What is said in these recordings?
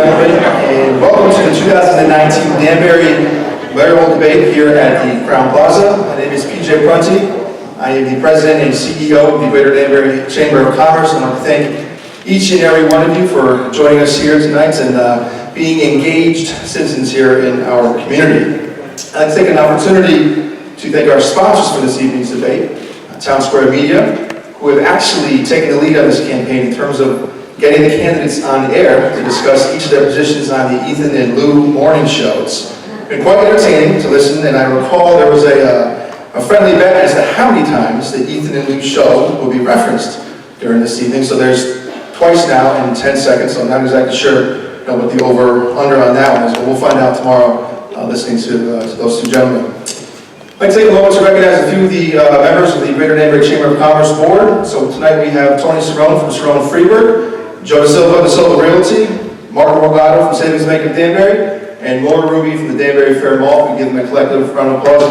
gentlemen, and welcome to the 2019 Danbury Mayoral debate here at the Crown Plaza. My name is PJ Prunty. I am the President and CEO of the Greater Danbury Chamber of Commerce. I want to thank each and every one of you for joining us here tonight and being engaged citizens here in our community. I'd like to take an opportunity to thank our sponsors for this evening's debate, Town Square Media, who have actually taken the lead on this campaign in terms of getting the candidates on air to discuss each of their positions on the Ethan and Lou morning show. It's been quite entertaining to listen, and I recall there was a friendly bet as to how many times the Ethan and Lou show will be referenced during this evening. So there's twice now in 10 seconds, so I'm not exactly sure what the over-under on that one is, but we'll find out tomorrow listening to those two gentlemen. I'd like to take a moment to recognize a few of the members of the Greater Danbury Chamber of Commerce Board. So tonight we have Tony Cerrone from Cerrone Freeburg, Joe Da Silva Realty, Martin Morgado from Savings Bank of Danbury, and Laura Ruby from the Danbury Fair Mall. We give them a collective round of applause.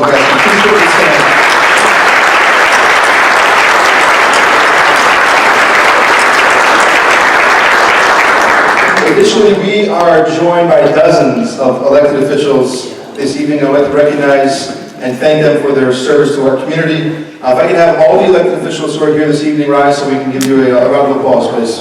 Additionally, we are joined by dozens of elected officials this evening. I'd like to recognize and thank them for their service to our community. If I can have all the elected officials who are here this evening rise so we can give you a round of applause, please.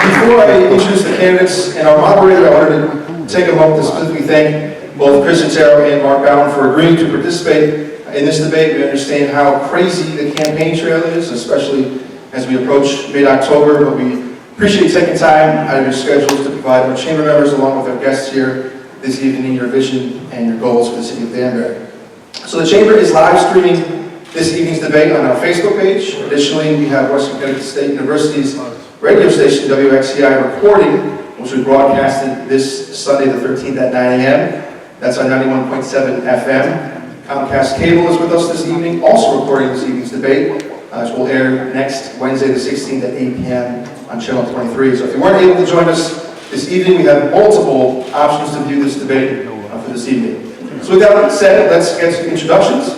Before I introduce the candidates and our moderator, I wanted to take a moment to specifically thank both Chris Otero and Mark Bowen for agreeing to participate in this debate. We understand how crazy the campaign trail is, especially as we approach mid-October, but we appreciate taking time out of your schedules to provide our chamber members along with our guests here this evening your vision and your goals for the city of Danbury. So the chamber is live streaming this evening's debate on our Facebook page. Additionally, we have Western Connecticut State University's radio station WXCI recording, which we broadcasted this Sunday the 13th at 9 a.m. That's on 91.7 FM. Comcast Cable is with us this evening, also recording this evening's debate, which will air next Wednesday the 16th at 8 p.m. on Channel 23. So if you weren't able to join us this evening, we have multiple options to view this debate for this evening. So with that said, let's get to introductions.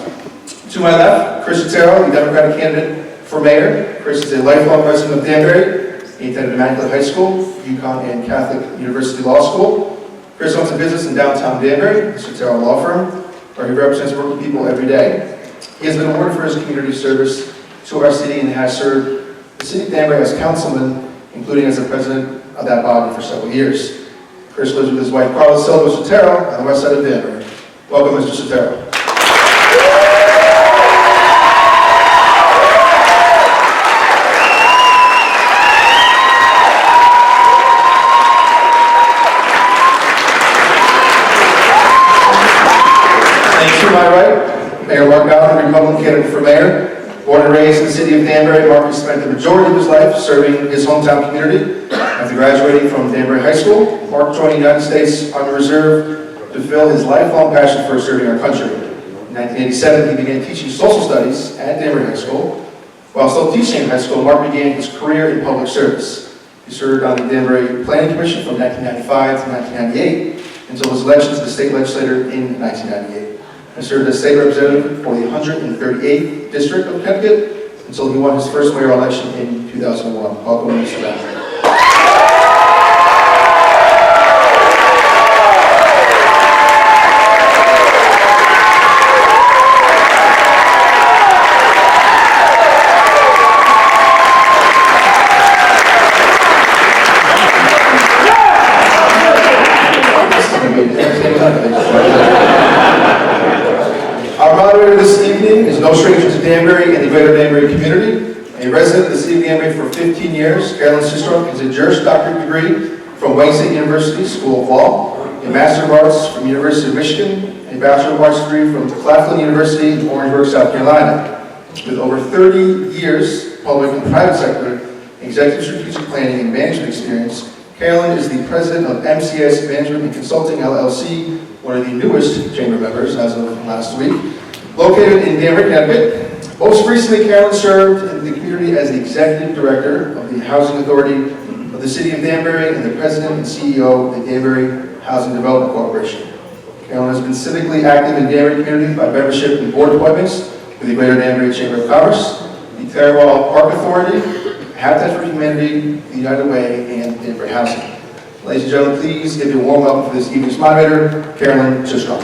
To my left, Chris Otero, the Democratic candidate for mayor. Chris is a lifelong resident of Danbury. He attended Immaculate High School, UConn, and Catholic University Law School. Chris owns a business in downtown Danbury, the Otero Law Firm, where he represents working people every day. He has been awarded for his community service to our city and has served the city of Danbury as councilman, including as the president of that body for several years. Chris lives with his wife, Carla Silva Otero, on the west side of Danbury. Welcome, Mr. Otero. To my right, Mayor Mark Allen, Republican candidate for mayor. Born and raised in the city of Danbury, Mark has spent the majority of his life serving his hometown community. After graduating from Danbury High School, Mark joined the United States Army Reserve to fulfill his lifelong passion for serving our country. In 1987, he began teaching social studies at Danbury High School. While still teaching in high school, Mark began his career in public service. He served on the Danbury Planning Commission from 1995 to 1998 until his election to the state legislature in 1998. He served as state representative for the 138th District of Connecticut until he won his first mayoral election in 2001. Welcome, Mr. Danbury. Our moderator this evening is no stranger to Danbury and the Greater Danbury community. A resident of the city of Danbury for 15 years, Carolyn Sistrunk has a Juris Doctorate degree from Wayne State University School of Law, a Master of Arts from the University of Michigan, a Bachelor of Arts degree from Claflin University in Orangeburg, South Carolina. With over 30 years public and private sector executive strategic planning and management experience, Carolyn is the president of MCS Management and Consulting LLC, one of the newest chamber members as of last week, located in Danbury, Connecticut. Most recently, Carolyn served in the community as the executive director of the Housing Authority of the City of Danbury and the president and CEO of the Danbury Housing Development Corporation. Carolyn has been civically active in the Danbury community by membership in board appointments with the Greater Danbury Chamber of Commerce, the Mayoral Park Authority, Habitat for Humanity, the United Way, and Danbury Housing. Ladies and gentlemen, please give me a warm welcome for this evening's moderator, Carolyn Chistron.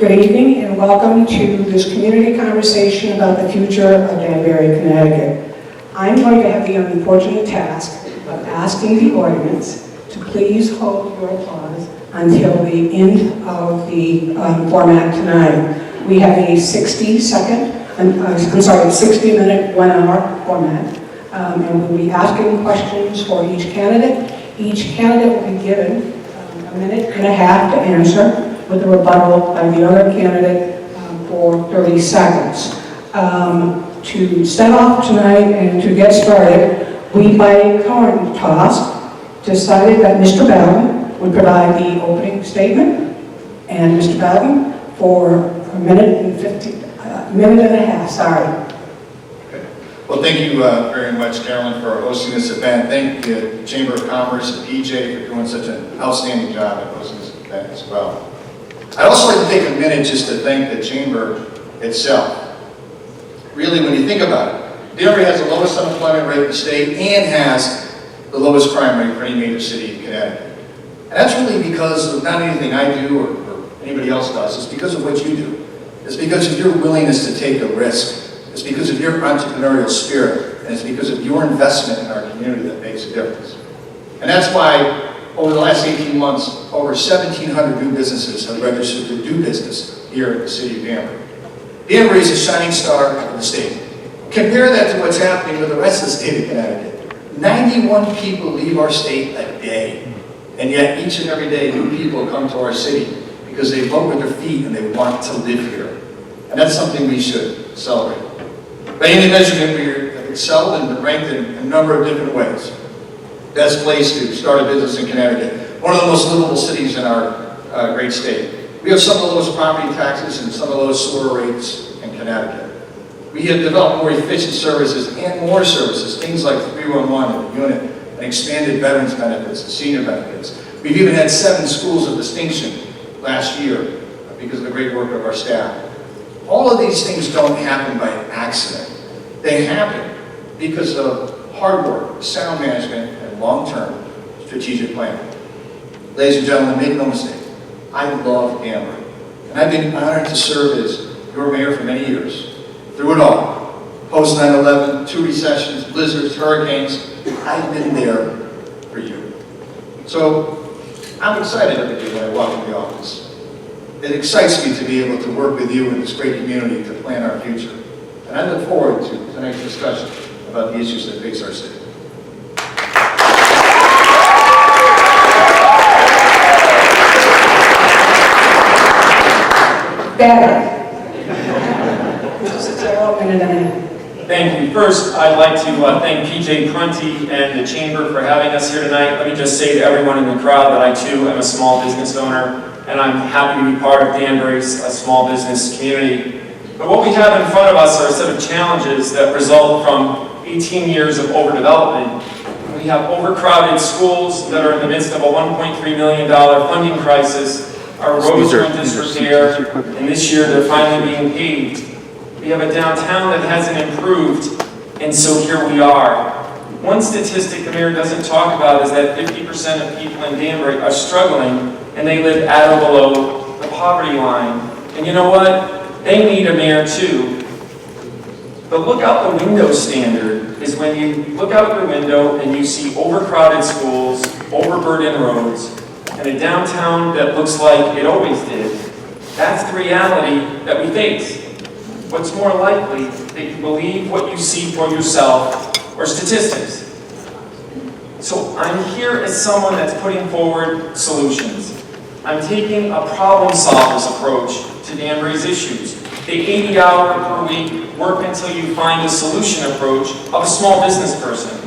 Good evening and welcome to this community conversation about the future of Danbury, Connecticut. I'm going to have the unfortunate task of asking the audience to please hold your applause until the end of the format tonight. We have a 60-minute, 1-hour format, and we'll be asking questions for each candidate. Each candidate will be given a minute and a half to answer, with a rebuttal by the other candidate for 30 seconds. To set off tonight and to get started, we, by a coin toss, decided that Mr. Bowden would provide the opening statement, and Mr. Bowden for a minute and a half, sorry. Okay. Well, thank you very much, Carolyn, for hosting this event. Thank the Chamber of Commerce and PJ for doing such an outstanding job at hosting this event as well. I'd also like to take a minute just to thank the Chamber itself. Really, when you think about it, Danbury has the lowest unemployment rate in the state and has the lowest crime rate for any major city in Connecticut. And that's really because of not anything I do or anybody else does, it's because of what you do. It's because of your willingness to take a risk. It's because of your entrepreneurial spirit, and it's because of your investment in our community that makes a difference. And that's why over the last 18 months, over 1,700 new businesses have registered to do business here in the city of Danbury. Danbury is a shining star of the state. Compare that to what's happening with the rest of the state of Connecticut. 91 people leave our state a day, and yet each and every day new people come to our city because they vote with their feet and they want to live here. And that's something we should celebrate. By any measurement, we have excelled and been ranked in a number of different ways. Best place to start a business in Connecticut. One of the most livable cities in our great state. We have some of the lowest property taxes and some of the lowest sewer rates in Connecticut. We have developed more efficient services and more services, things like 311 and the unit, and expanded veterans benefits and senior benefits. We've even had 7 schools of distinction last year because of the great work of our staff. All of these things don't happen by accident. They happen because of hard work, sound management, and long-term strategic planning. Ladies and gentlemen, make no mistake, I love Danbury, and I've been honored to serve as your mayor for many years. Through it all, post 9/11, 2 recessions, blizzards, hurricanes, I've been there for you. So I'm excited every day when I walk into the office. It excites me to be able to work with you in this great community to plan our future. And I look forward to tonight's discussion about the issues that face our city. Better. Thank you. First, I'd like to thank PJ Prunty and the Chamber for having us here tonight. Let me just say to everyone in the crowd that I too am a small business owner, and I'm happy to be part of Danbury's small business community. But what we have in front of us are a set of challenges that result from 18 years of overdevelopment. We have overcrowded schools that are in the midst of a $1.3 million funding crisis. Our roads are in disrepair, and this year they're finally being paved. We have a downtown that hasn't improved, and so here we are. One statistic the mayor doesn't talk about is that 50% of people in Danbury are struggling, and they live at or below the poverty line. And you know what? They need a mayor too. The look out the window standard is when you look out your window and you see overcrowded schools, overburdened roads, and a downtown that looks like it always did. That's the reality that we face. What's more likely that you believe what you see for yourself or statistics? So I'm here as someone that's putting forward solutions. I'm taking a problem solver's approach to Danbury's issues. The 80-hour per week, work until you find a solution approach of a small business person.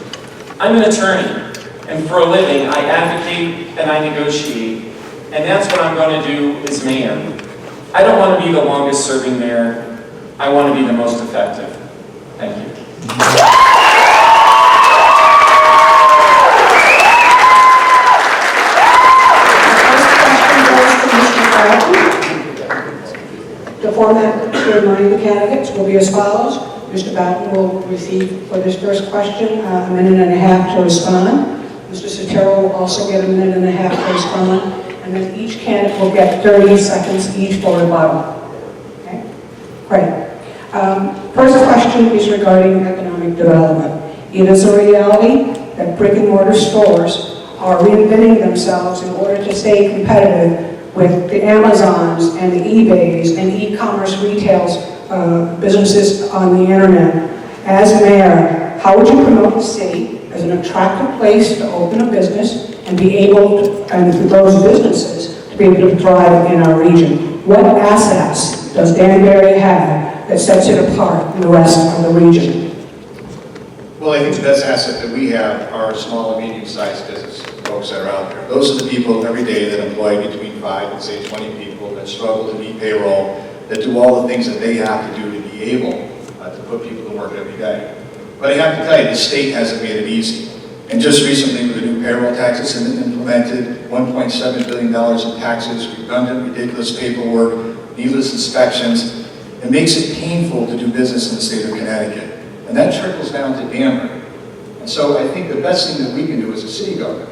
I'm an attorney, and for a living, I advocate and I negotiate. And that's what I'm going to do as mayor. I don't want to be the longest serving mayor. I want to be the most effective. Thank you. The format for reminding the candidates will be as follows. Mr. Batten will receive for this first question a minute and a half to respond. Mr. Sotero will also get a minute and a half to respond. And then each candidate will get 30 seconds each for rebuttal. Okay? Great. First question is regarding economic development. It is a reality that brick and mortar stores are reinventing themselves in order to stay competitive with the Amazons and the eBays and e-commerce retails businesses on the internet. As mayor, how would you promote the city as an attractive place to open a business and be able to, and for those businesses to be able to thrive in our region? What assets does Danbury have that sets it apart from the rest of the region? Well, I think the best asset that we have are small and medium-sized business folks that are out there. Those are the people every day that employ between 5 and say 20 people that struggle to meet payroll, that do all the things that they have to do to be able to put people to work every day. But I have to tell you, the state hasn't made it easy. And just recently, with the new payroll taxes implemented, $1.7 billion in taxes, redundant, ridiculous paperwork, needless inspections, it makes it painful to do business in the state of Connecticut. And that trickles down to Danbury. And so I think the best thing that we can do as a city government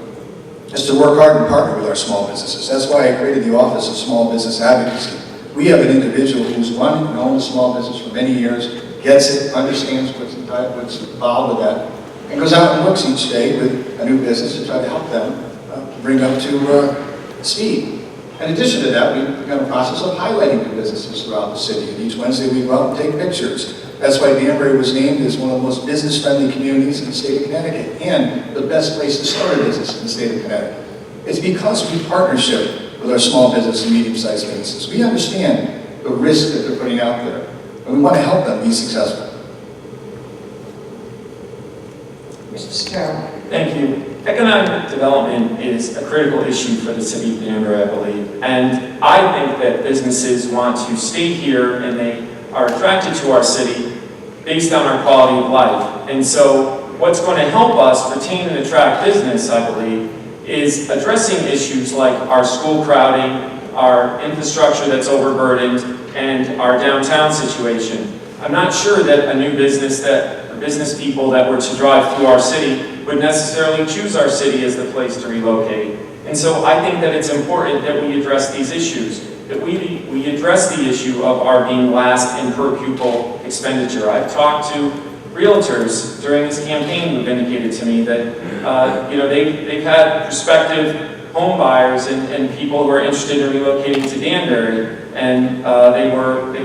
is to work hard and partner with our small businesses. That's why I created the Office of Small Business Advocacy. We have an individual who's run and owned a small business for many years, gets it, understands what's involved with that, and goes out and works each day with a new business to try to help them bring up to speed. In addition to that, we've begun a process of highlighting new businesses throughout the city. And each Wednesday we go out and take pictures. That's why Danbury was named as one of the most business-friendly communities in the state of Connecticut and the best place to start a business in the state of Connecticut. It's because we partnership with our small business and medium-sized businesses. We understand the risk that they're putting out there, and we want to help them be successful. Mr. Sotero. Thank you. Economic development is a critical issue for the city of Danbury, I believe. And I think that businesses want to stay here and they are attracted to our city based on our quality of life. And so what's going to help us retain and attract business, I believe, is addressing issues like our school crowding, our infrastructure that's overburdened, and our downtown situation. I'm not sure that a new business or business people that were to drive through our city would necessarily choose our city as the place to relocate. And so I think that it's important that we address these issues, that we address the issue of our being last in per pupil expenditure. I've talked to realtors during this campaign who've indicated to me that they've had prospective home buyers and people who are interested in relocating to Danbury, and they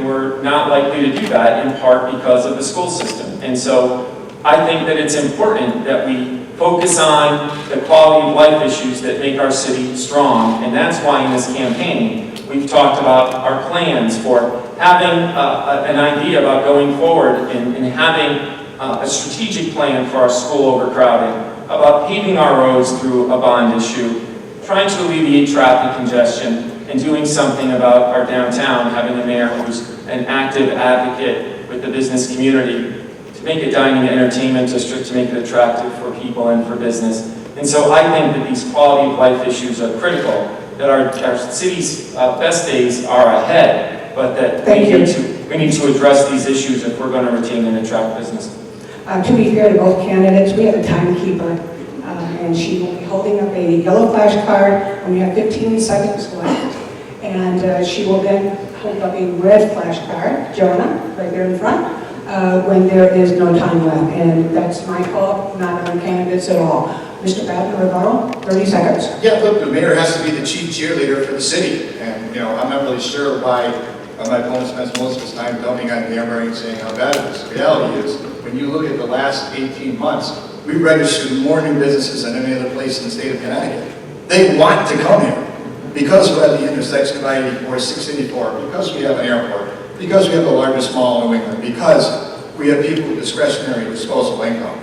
were not likely to do that in part because of the school system. And so I think that it's important that we focus on the quality of life issues that make our city strong, and that's why in this campaign we've talked about our plans for having an idea about going forward and having a strategic plan for our school overcrowding, about paving our roads through a bond issue, trying to alleviate traffic congestion, and doing something about our downtown, having a mayor who's an active advocate with the business community to make a dining and entertainment district, to make it attractive for people and for business. And so I think that these quality of life issues are critical, that our city's best days are ahead, but that we need to address these issues if we're going to retain and attract business. To be fair to both candidates, we have a timekeeper, and she will be holding up a yellow flashcard, and we have 15 seconds left. And she will then hold up a red flashcard, Jonah, right there in front, when there is no time left. And that's my fault, not on the candidates at all. Mr. Batten, rebuttal, 30 seconds. Yeah, look, the mayor has to be the chief cheerleader for the city. And, I'm not really sure why my opponent spends most of his time dumping on Danbury and saying how bad it is. The reality is, when you look at the last 18 months, we registered more new businesses than any other place in the state of Connecticut. They want to come here because we're at the intersection of I-84, 684, because we have an airport, because we have the largest mall in New England, because we have people with discretionary disposable income.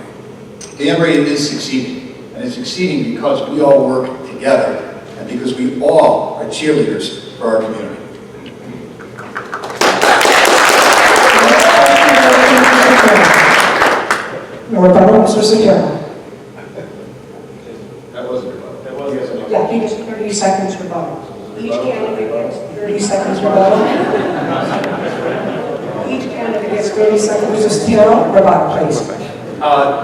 Danbury is succeeding, and it's succeeding because we all work together and because we all are cheerleaders for our community. rebuttal, Mr. Sotero. That wasn't good. That wasn't. Yeah, he gets 30 seconds rebuttal. Each candidate gets 30 seconds rebuttal. Each candidate gets 30 seconds. Mr. Sotero, rebuttal, please.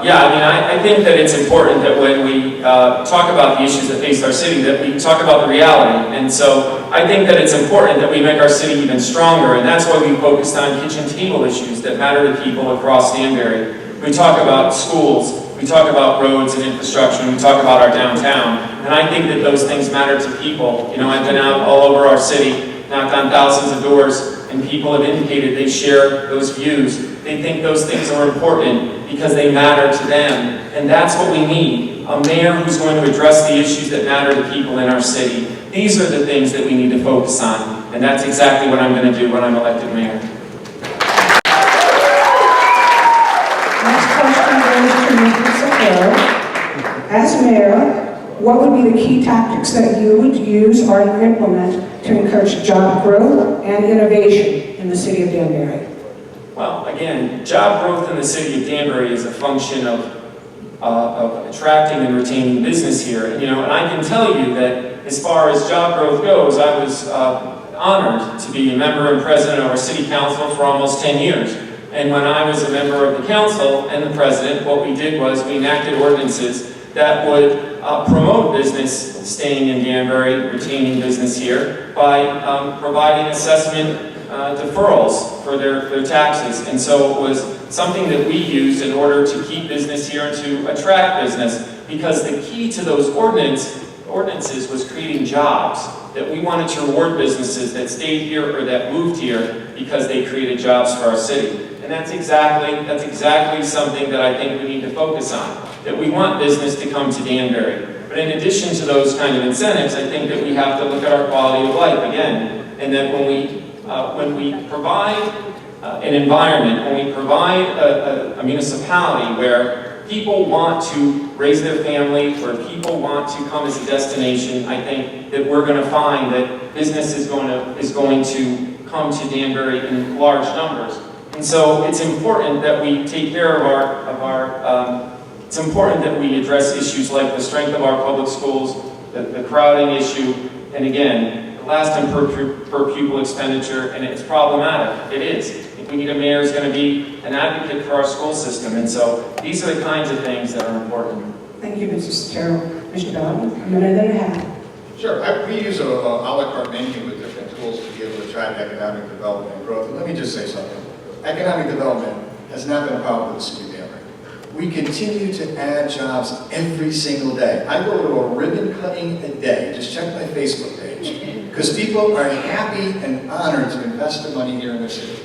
Yeah, I mean, I think that it's important that when we talk about the issues that face our city, that we talk about the reality. And so I think that it's important that we make our city even stronger, and that's why we focused on kitchen table issues that matter to people across Danbury. We talk about schools, we talk about roads and infrastructure, and we talk about our downtown. And I think that those things matter to people. You know, I've been out all over our city, knocked on thousands of doors, and people have indicated they share those views. They think those things are important because they matter to them. And that's what we need, a mayor who's going to address the issues that matter to people in our city. These are the things that we need to focus on, and that's exactly what I'm going to do when I'm elected mayor. Next question goes to Mr. Sotero. As mayor, what would be the key tactics that you would use or implement to encourage job growth and innovation in the city of Danbury? Well, again, job growth in the city of Danbury is a function of attracting and retaining business here. And, you know, and I can tell you that as far as job growth goes, I was honored to be a member and president of our city council for almost 10 years. And when I was a member of the council and the president, what we did was we enacted ordinances that would promote business staying in Danbury, retaining business here, by providing assessment deferrals for their taxes. And so it was something that we used in order to keep business here and to attract business, because the key to those ordinances was creating jobs, that we wanted to reward businesses that stayed here or that moved here because they created jobs for our city. And that's exactly something that I think we need to focus on, that we want business to come to Danbury. But in addition to those kind of incentives, I think that we have to look at our quality of life again, and that when we provide an environment, when we provide a municipality where people want to raise their family, where people want to come as a destination, I think that we're going to find that business is going to come to Danbury in large numbers. And so it's important that we take care of it's important that we address issues like the strength of our public schools, the crowding issue, and again, the last time per pupil expenditure, and it's problematic. It is. If we need a mayor who's going to be an advocate for our school system, and so these are the kinds of things that are important. Thank you, Mr. Sotero. Mr. Bowden, a minute and a half. Sure. We use a la carte menu with different tools to be able to drive economic development and growth. And let me just say something. Economic development has not been a problem with the city of Danbury. We continue to add jobs every single day. I go to a ribbon cutting a day. Just check my Facebook page. Because people are happy and honored to invest their money here in their city.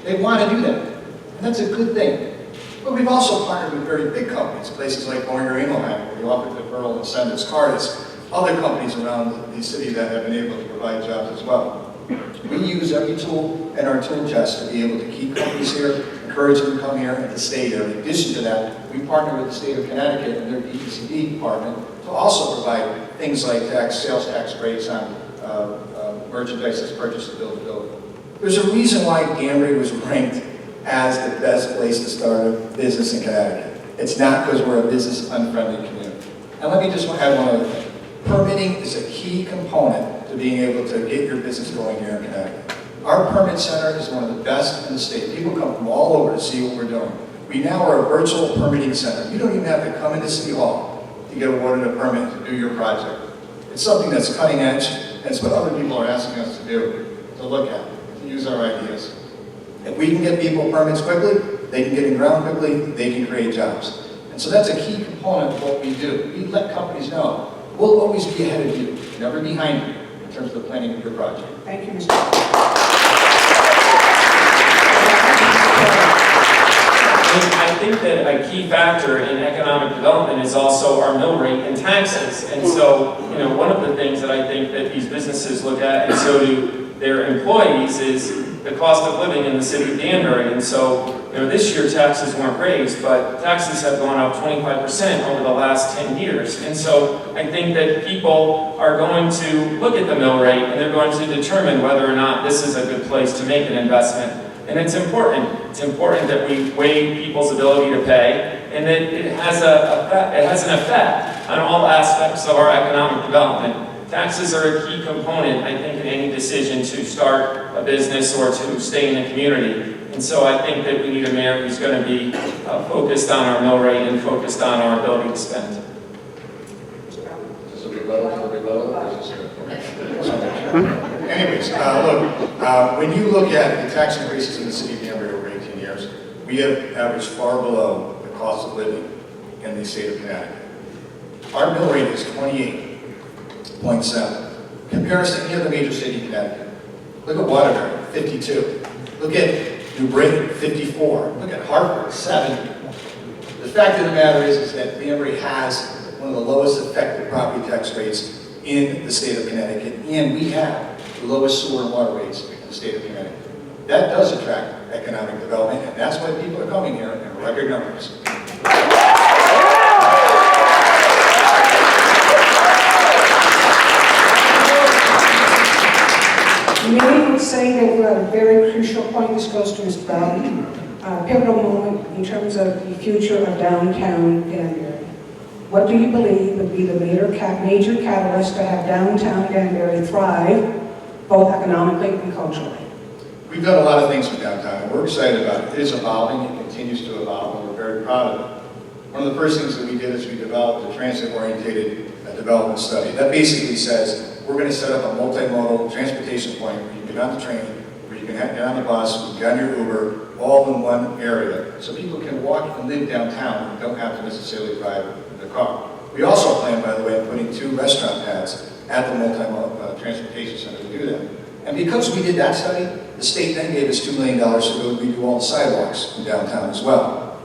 They want to do that. And that's a good thing. But we've also partnered with very big companies, places like Boehringer Ingelheim, where we offer deferral incentives, Cardis, other companies around the city that have been able to provide jobs as well. We use every tool in our tool chest to be able to keep companies here, encourage them to come here and to stay here. In addition to that, we partner with the state of Connecticut and their DECD department to also provide things like sales tax rates on merchandise that's purchased to build a building. There's a reason why Danbury was ranked as the best place to start a business in Connecticut. It's not because we're a business-unfriendly community. And let me just add one other thing. Permitting is a key component to being able to get your business going here in Connecticut. Our permit center is one of the best in the state. People come from all over to see what we're doing. We now are a virtual permitting center. You don't even have to come into City Hall to get awarded a permit to do your project. It's something that's cutting edge, and it's what other people are asking us to do, to look at, to use our ideas. If we can get people permits quickly, they can get in ground quickly, they can create jobs. And so that's a key component of what we do. We let companies know, we'll always be ahead of you, never behind you, in terms of the planning of your project. Thank you, Mr. I think that a key factor in economic development is also our mill rate and taxes. And so, you know, one of the things that I think that these businesses look at, and so do their employees, is the cost of living in the city of Danbury. And so, you know, this year taxes weren't raised, but taxes have gone up 25% over the last 10 years. And so I think that people are going to look at the mill rate and they're going to determine whether or not this is a good place to make an investment. And it's important It's important that we weigh people's ability to pay, and that it has an effect on all aspects of our economic development. Taxes are a key component, I think, in any decision to start a business or to stay in a community. And so I think that we need a mayor who's going to be focused on our mill rate and focused on our ability to spend. Anyways, look, when you look at the tax increases in the city of Danbury over 18 years, we have averaged far below the cost of living in the state of Connecticut. Our mill rate is 28.7. Compare us to any other major city in Connecticut. Look at Waterbury, 52. Look at New Britain, 54. Look at Hartford, 70. The fact of the matter is that Danbury has one of the lowest effective property tax rates in the state of Connecticut, and we have the lowest sewer and water rates in the state of Connecticut. That does attract economic development, and that's why people are coming here in record numbers. Many would say that we're at a very crucial point. This goes to Ms. Bowden, a pivotal moment in terms of the future of downtown Danbury. What do you believe would be the major catalyst to have downtown Danbury thrive, both economically and culturally? We've done a lot of things with downtown, and we're excited about it. It is evolving, it continues to evolve, and we're very proud of it. One of the first things that we did is we developed a transit-oriented development study. That basically says we're going to set up a multimodal transportation point where you can get on the train, where you can get on the bus, you can get on your Uber, all in one area, so people can walk and live downtown and don't have to necessarily drive their car. We also plan, by the way, on putting 2 restaurant pads at the multimodal transportation center to do that. And because we did that study, the state then gave us $2 million to go redo all the sidewalks in downtown as well.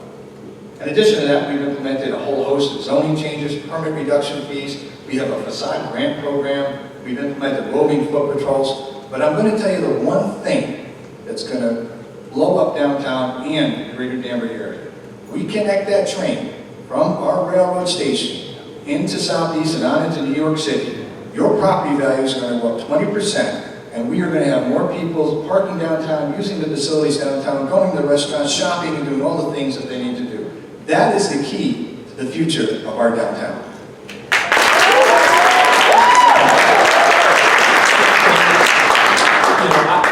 In addition to that, we've implemented a whole host of zoning changes, permit reduction fees. We have a facade grant program. We've implemented roving foot patrols. But I'm going to tell you the one thing that's going to blow up downtown and the greater Danbury area. We connect that train from our railroad station into Southeast and on into New York City. Your property value is going to go up 20%, and we are going to have more people parking downtown, using the facilities downtown, going to the restaurants, shopping, and doing all the things that they need to do. That is the key to the future of our downtown.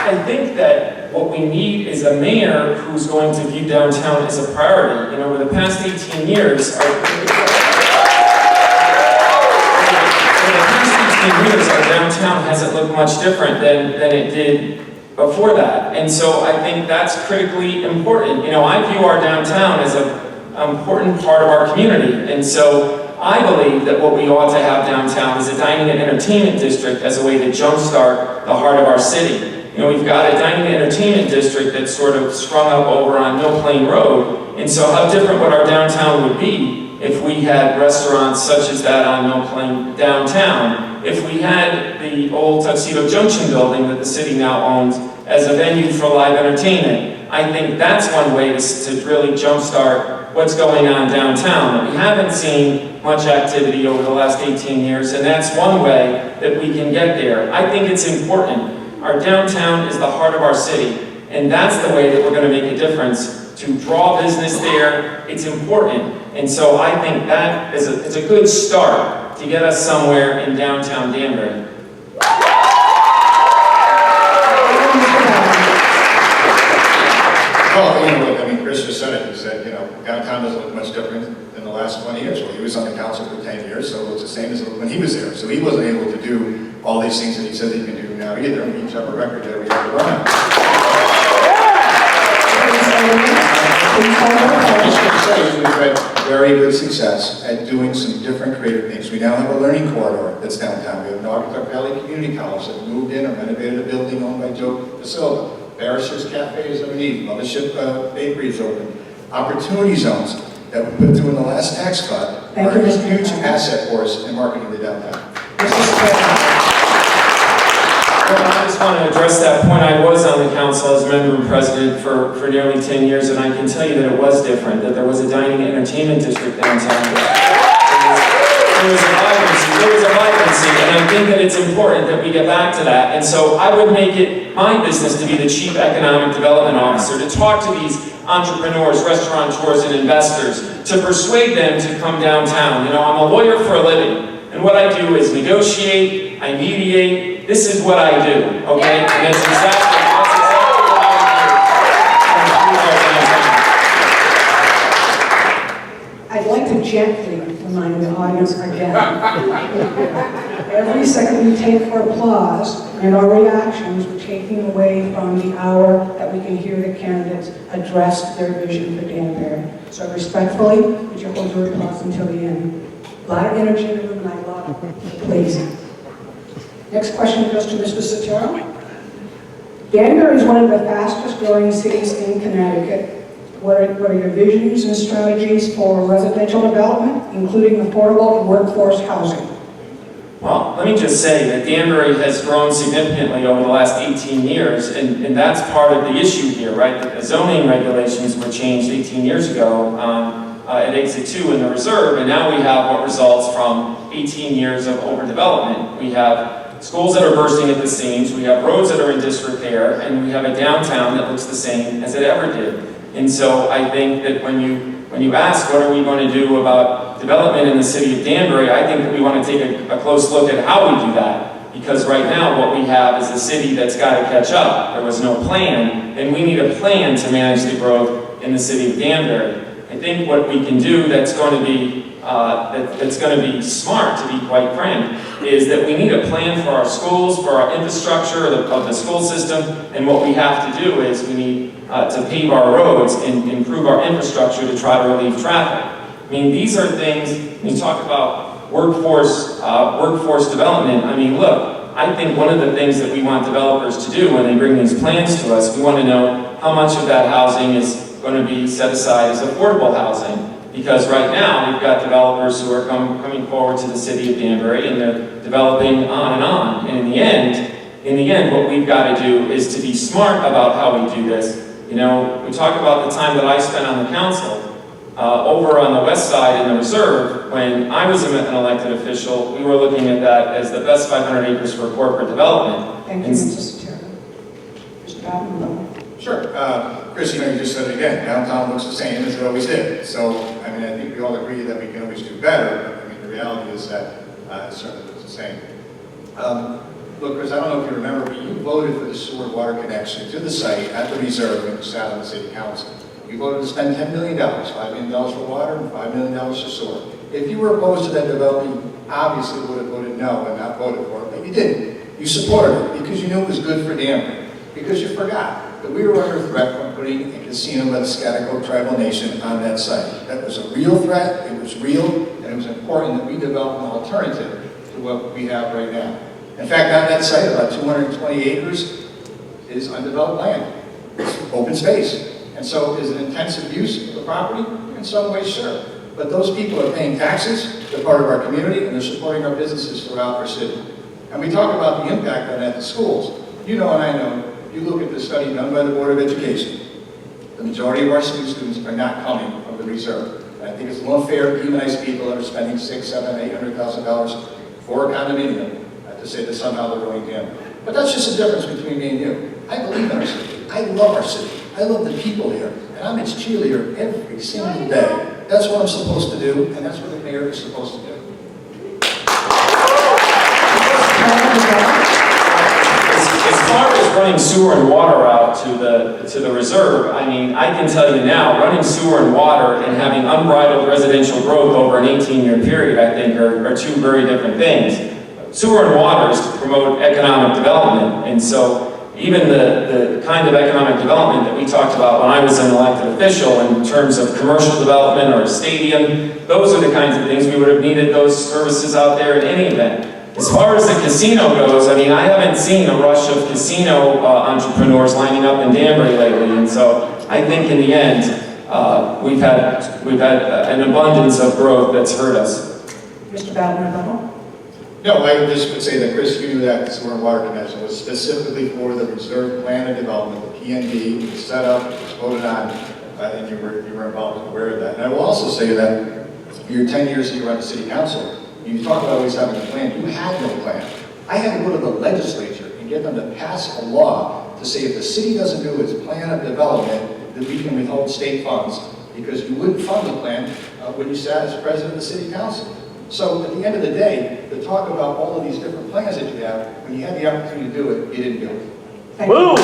I think that what we need is a mayor who's going to view downtown as a priority. Over the past 18 years, our downtown hasn't looked much different than it did before that. And so I think that's critically important. I view our downtown as an important part of our community. And so I believe that what we ought to have downtown is a dining and entertainment district as a way to jumpstart the heart of our city. We've got a dining and entertainment district that's sort of sprung up over on Mill Plain Road. And so how different would our downtown would be if we had restaurants such as that on Mill Plain downtown, if we had the old Tuxedo Junction building that the city now owns as a venue for live entertainment. I think that's one way to really jumpstart what's going on downtown. We haven't seen much activity over the last 18 years, and that's one way that we can get there. I think it's important. Our downtown is the heart of our city, and that's the way that we're going to make a difference to draw business there. It's important, and so I think that is it's a good start to get us somewhere in downtown Danbury. Well, look, Chris just said it. He said, downtown doesn't look much different than the last 20 years. Well, he was on the council for 10 years, so it looks the same as when he was there. So he wasn't able to do all these things that he says he can do now either. We each have a record that we have to run. We've had very good success at doing some different creative things. We now have a learning corridor that's downtown. We have an Arctic Valley Community College that moved in and renovated a building owned by Joe DeSilva. Barrister's Cafe is underneath. Mothership Bakery is open. Opportunity zones that we put through in the last tax cut are a huge asset for us in marketing the downtown. Well, I just want to address that point. I was on the council as member and president for nearly 10 years, and I can tell you that it was different, that there was a dining and entertainment district downtown. There was a vibrancy. there was a vibrancy, and I think that it's important that we get back to that. And so I would make it my business to be the Chief Economic Development Officer, to talk to these entrepreneurs, restaurateurs, and investors, to persuade them to come downtown. You know, I'm a lawyer for a living, and what I do is negotiate, I mediate. This is what I do, okay? And that's exactly what I do. I'd like to gently remind the audience again. Every second we take for applause and our reactions, we're taking away from the hour that we can hear the candidates address their vision for Danbury. So respectfully, would you hold your applause until the end? A lot of energy in the room, and I love it. Please. Next question goes to Mr. Sotero. Danbury is one of the fastest growing cities in Connecticut. What are your visions and strategies for residential development, including affordable and workforce housing? Well, let me just say that Danbury has grown significantly over the last 18 years, and that's part of the issue here, right? The zoning regulations were changed 18 years ago at Exit 2 in the reserve, and now we have what results from 18 years of overdevelopment. We have schools that are bursting at the seams, we have roads that are in disrepair, and we have a downtown that looks the same as it ever did. And so I think that when you ask what are we going to do about development in the city of Danbury, I think that we want to take a close look at how we do that. Because right now what we have is a city that's got to catch up. There was no plan, and we need a plan to manage the growth in the city of Danbury. I think what we can do that's going to be smart, to be quite frank, is that we need a plan for our schools, for our infrastructure of the school system, and what we have to do is we need to pave our roads and improve our infrastructure to try to relieve traffic. I mean, these are things, when you talk about workforce development, I mean, look, I think one of the things that we want developers to do when they bring these plans to us, we want to know how much of that housing is going to be set aside as affordable housing. Because right now, we've got developers who are coming forward to the city of Danbury, and they're developing on and on. And in the end, what we've got to do is to be smart about how we do this. You know, we talk about the time that I spent on the council over on the west side in the reserve. When I was an elected official, we were looking at that as the best 500 acres for corporate development. Thank you, Mr. Sotero. Mr. Patton. Sure. Chris, you just said it again, downtown looks the same as it always did. So, I mean, I think we all agree that we can always do better, but I mean, the reality is that it certainly looks the same. Look, Chris, I don't know if you remember, but you voted for the sewer water connection to the site at the reserve when you sat on the city council. You voted to spend $10 million, $5 million for water and $5 million for sewer. If you were opposed to that development, you obviously would have voted no and not voted for it, but you didn't. You supported it because you knew it was good for Danbury, because you forgot that we were under threat from putting a casino by the Scottico Tribal Nation on that site. That was a real threat, it was real, and it was important that we develop an alternative to what we have right now. In fact, on that site, about 220 acres is undeveloped land. It's open space. And so is it intensive use of the property? In some ways, sure. But those people are paying taxes, they're part of our community, and they're supporting our businesses throughout our city. And we talk about the impact on that to schools. You know and I know, you look at the study done by the Board of Education, the majority of our students are not coming from the reserve. And I think it's a little unfair to demonize people that are spending $600,000, $700,000, $800,000 for a condominium to say that somehow they're going down. But that's just the difference between me and you. I believe in our city. I love our city. I love the people here. And I'm its cheerleader every single day. That's what I'm supposed to do, and that's what the mayor is supposed to do. As far as running sewer and water out to the reserve, I mean, I can tell you now, running sewer and water and having unbridled residential growth over an 18-year period, I think, are two very different things. Sewer and water is to promote economic development, and so even the kind of economic development that we talked about when I was an elected official in terms of commercial development or a stadium, those are the kinds of things we would have needed those services out there in any event. As far as the casino goes, I mean, I haven't seen a rush of casino entrepreneurs lining up in Danbury lately, and so I think in the end, we've had an abundance of growth that's hurt us. Mr. Bowden. No, I just would say that, Chris, you knew that sewer and water connection was specifically for the reserve plan of development, the PND, it was set up, it was voted on, and you were involved and aware of that. And I will also say that your 10 years that you were on the city council, You talk about always having a plan. You had no plan. I had to go to the legislature and get them to pass a law to say if the city doesn't do its plan of development, that we can withhold state funds because you wouldn't fund the plan when you sat as president of the city council. So at the end of the day, to talk about all of these different plans that you have, when you had the opportunity to do it, you didn't do it. Thank you.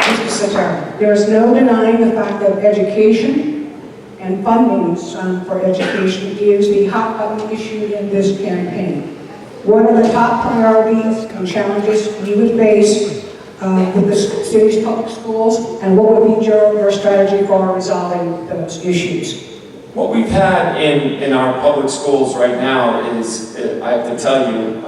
Mr. Satara, there is no denying the fact that education and funding for education is the hot button issue in this campaign. What are the top priorities and challenges you would face with the city's public schools, and what would be your strategy for resolving those issues? What we've had in our public schools right now is, I have to tell you,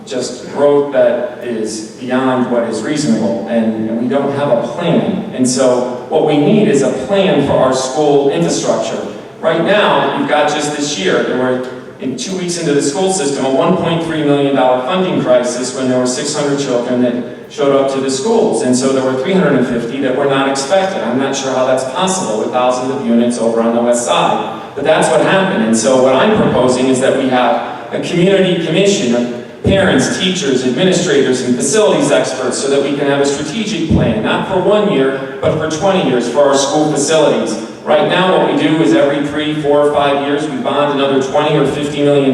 just growth that is beyond what is reasonable, and we don't have a plan. And so what we need is a plan for our school infrastructure. Right now, you've got just this year, there were, in 2 weeks into the school system, a $1.3 million funding crisis when there were 600 children that showed up to the schools. And so there were 350 that were not expected. I'm not sure how that's possible with thousands of units over on the west side. But that's what happened. And so what I'm proposing is that we have a community commission of parents, teachers, administrators, and facilities experts so that we can have a strategic plan, not for 1 year, but for 20 years for our school facilities. Right now, what we do is every 3, 4, or 5 years, we bond another $20 or $50 million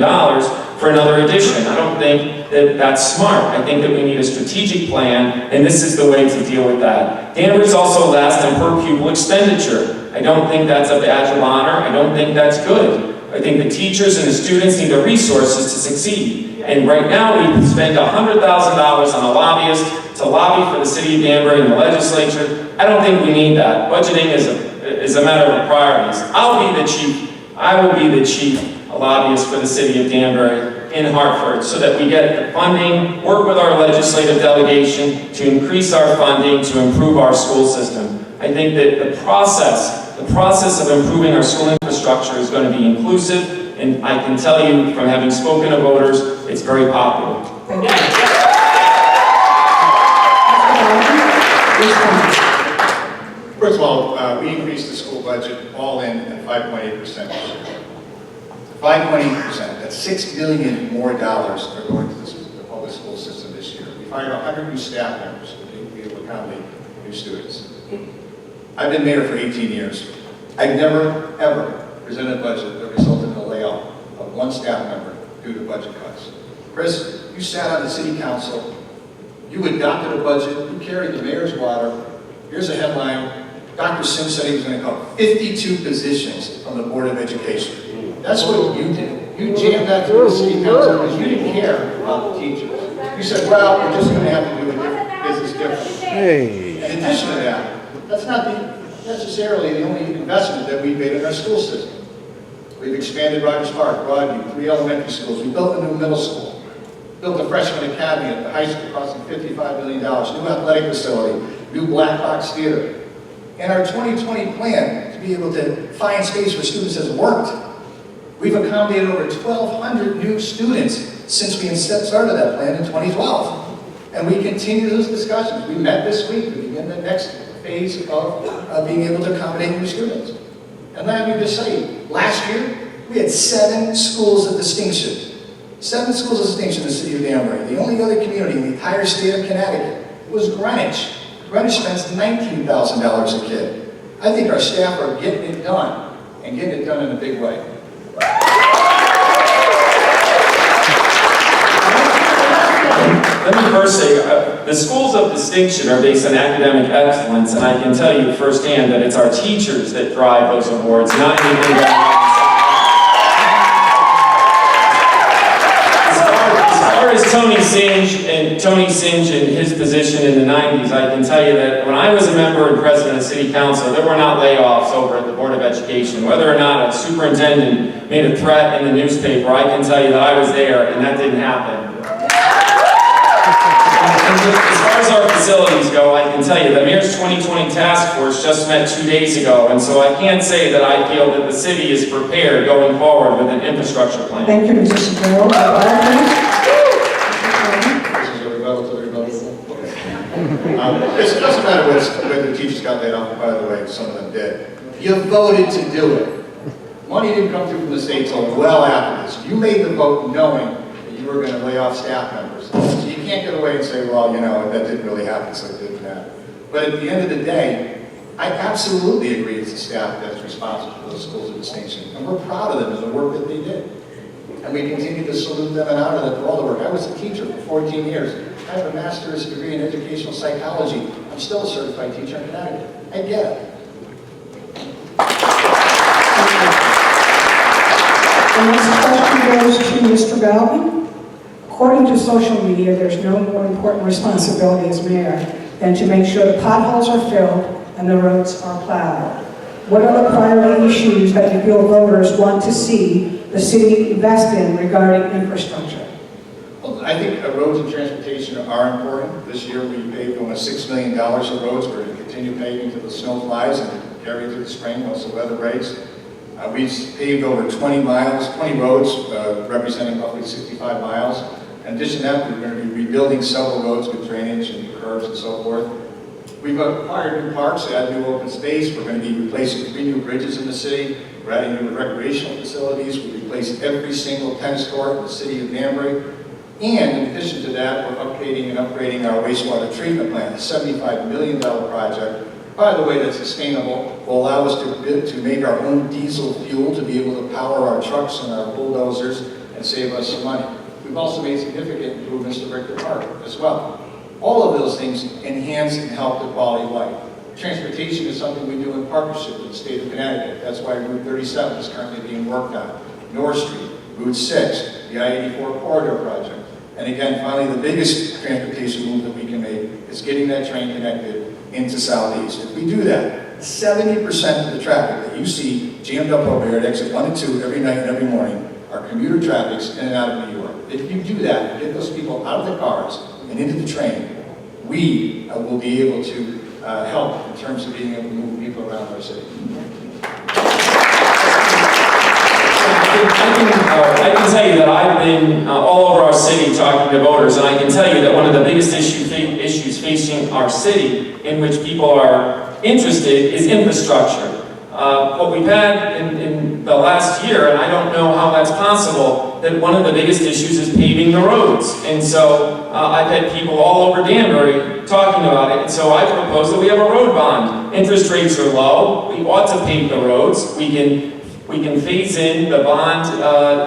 for another edition. I don't think that that's smart. I think that we need a strategic plan, and this is the way to deal with that. Danbury's also last in per pupil expenditure. I don't think that's a badge of honor. I don't think that's good. I think the teachers and the students need the resources to succeed. And right now, we spend $100,000 on a lobbyist to lobby for the city of Danbury and the legislature. I don't think we need that. Budgeting is a matter of priorities. I will be the chief lobbyist for the city of Danbury in Hartford so that we get the funding, work with our legislative delegation to increase our funding to improve our school system. I think that the process of improving our school infrastructure is going to be inclusive, and I can tell you from having spoken to voters, it's very popular. Thank you. First of all, we increased the school budget all in at 5.8% this year. 5.8%. That's $6 billion more dollars are going to the public school system this year. We've hired 100 new staff members to be able to accommodate new students. I've been mayor for 18 years. I've never, ever presented a budget that resulted in a layoff of one staff member due to budget cuts. Chris, you sat on the city council. You adopted a budget. You carried the mayor's water. Here's a headline. Dr. Sim said he was going to cut 52 positions from the Board of Education. That's what you did. You jammed that through the city council because you didn't care about the teachers. You said, well, we're just going to have to do a different business differently. Hey. In addition to that, that's not necessarily the only investment that we've made in our school system. We've expanded Rogers Park, Broadview, 3 elementary schools. We built a new middle school. Built a freshman academy at the high school costing $55 million. New athletic facility, new black box theater. And our 2020 plan to be able to find space for students has worked. We've accommodated over 1,200 new students since we started that plan in 2012. And we continue those discussions. We met this week to begin the next phase of being able to accommodate new students. And let me just say, last year, we had 7 schools of distinction. 7 schools of distinction in the city of Danbury. The only other community in the entire state of Connecticut was Greenwich. Greenwich spends $19,000 a kid. I think our staff are getting it done, and getting it done in a big way. Let me first say, the schools of distinction are based on academic excellence, and I can tell you firsthand that it's our teachers that drive those awards, not anything that as Tony Singe in his position in the 90s, I can tell you that when I was a member and president of city council, there were not layoffs over at the Board of Education. Whether or not a superintendent made a threat in the newspaper, I can tell you that I was there and that didn't happen. As far as our facilities go, I can tell you the Mayor's 2020 Task Force just met 2 days ago, and so I can't say that I feel that the city is prepared going forward with an infrastructure plan. Thank you, Mr. Sadero. It doesn't matter whether the teachers got laid off, by the way, some of them did. You voted to do it. Money didn't come through from the state until well after this. You made the vote knowing that you were going to lay off staff members. So you can't get away and say, well, you know, that didn't really happen, so it didn't happen. But at the end of the day, I absolutely agree it's the staff that's responsible for those schools of distinction. And we're proud of them and the work that they did. And we continue to salute them and honor them for all the work. I was a teacher for 14 years. I have a master's degree in educational psychology. I'm still a certified teacher in Connecticut. I get it. The next question goes to Mr. Galvin. According to social media, there's no more important responsibility as mayor than to make sure the potholes are filled and the roads are plowed. What are the priority issues that you feel voters want to see the city invest in regarding infrastructure? Well, I think roads and transportation are important. This year we paved almost $6 million of roads. We're going to continue paving till the snow flies and carry through the spring once the weather breaks. We've paved over 20 roads, representing roughly 65 miles. In addition to that, we're going to be rebuilding several roads with drainage and curves and so forth. We've acquired new parks to add new open space. We're going to be replacing 3 new bridges in the city. We're adding new recreational facilities. We replaced every single tennis court in the city of Danbury. And in addition to that, we're updating and upgrading our wastewater treatment plant, a $75 million project. By the way, that's sustainable, will allow us to make our own diesel fuel to be able to power our trucks and our bulldozers and save us some money. We've also made significant improvements to Richter Park as well. All of those things enhance and help the quality of life. Transportation is something we do in partnership with the state of Connecticut. That's why Route 37 is currently being worked on. North Street, Route 6, the I-84 corridor project. And again, finally, the biggest transportation move that we can make is getting that train connected into Southeast. If we do that, 70% of the traffic that you see jammed up over here at exit 1 and 2 every night and every morning are commuter traffics in and out of New York. If you do that, get those people out of the cars and into the train, we will be able to help in terms of being able to move people around our city. I can tell you that I've been all over our city talking to voters, and I can tell you that one of the biggest issues facing our city, in which people are interested, is infrastructure. What we've had in the last year, and I don't know how that's possible, that one of the biggest issues is paving the roads. And so I've had people all over Danbury talking about it, and so I propose that we have a road bond. Interest rates are low, we ought to pave the roads, we can phase in the bond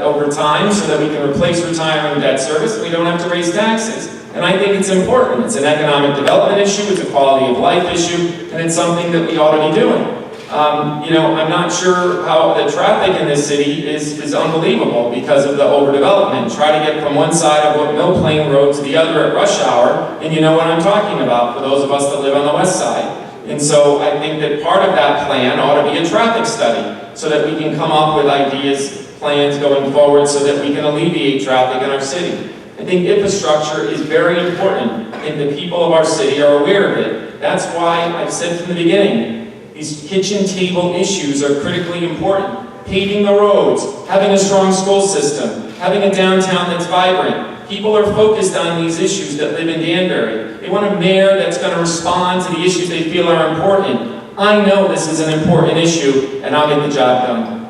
over time so that we can replace retiring debt service and we don't have to raise taxes. And I think it's important. It's an economic development issue, it's a quality of life issue, and it's something that we ought to be doing. I'm not sure how the traffic in this city is unbelievable because of the overdevelopment. Try to get from one side of Mill Plain Road to the other at rush hour, and you know what I'm talking about for those of us that live on the west side. And so I think that part of that plan ought to be a traffic study so that we can come up with ideas, plans going forward so that we can alleviate traffic in our city. I think infrastructure is very important and the people of our city are aware of it. That's why I've said from the beginning, these kitchen table issues are critically important. Paving the roads, having a strong school system, having a downtown that's vibrant. People are focused on these issues that live in Danbury. They want a mayor that's going to respond to the issues they feel are important. I know this is an important issue, and I'll get the job done.